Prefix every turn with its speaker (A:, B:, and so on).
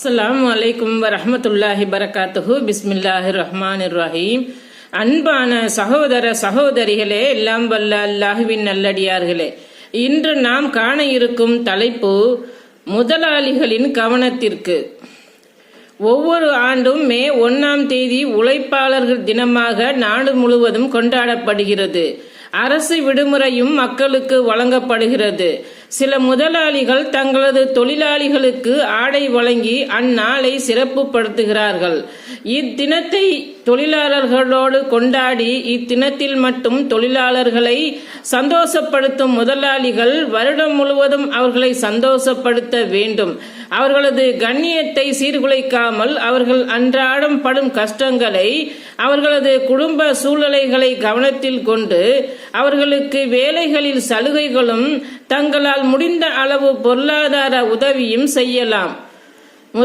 A: அஸ்ஸலாமு அலைக்கும் வரஹ்மத்துல்லாஹி பரகாத்துஹு. பிஸ்மில்லாஹிர் ரஹ்மானிர் ரஹீம். அன்பான சகோதர சகோதரிகளே, எல்லாம் வல்ல அல்லாஹுவின் நல்லடியார்களே, இன்று நாம் காண இருக்கும் தலைப்பு முதலாளிகளின் கவனத்திற்கு. ஒவ்வொரு ஆண்டும் மே 1ஆம் தேதி உழைப்பாளர்கள் தினமாக நாடு முழுவதும் கொண்டாடப்படுகிறது. அரசு விடுமுறையும் மக்களுக்கு வழங்கப்படுகிறது. சில முதலாளிகள் தங்களது தொழிலாளிகளுக்கு ஆடை வழங்கி அந்நாளை சிறப்புப்படுத்துகிறார்கள். இத்தினத்தை தொழிலாளர்களோடு கொண்டாடி இத்தினத்தில் மட்டும் தொழிலாளர்களை சந்தோஷப்படுத்தும் முதலாளிகள் வருடம் முழுவதும் அவர்களை சந்தோஷப்படுத்த வேண்டும். அவர்களது கண்ணியத்தை சீர்குலைக்காமல் அவர்கள் அன்றாடம் படும் கஷ்டங்களை, அவர்களது குடும்ப சூழ்நிலைகளை கவனத்தில் கொண்டு அவர்களுக்கு வேலைகளில் சலுகைகளும் தங்களால் முடிந்த அளவு பொருளாதார உதவியும் செய்யலாம்.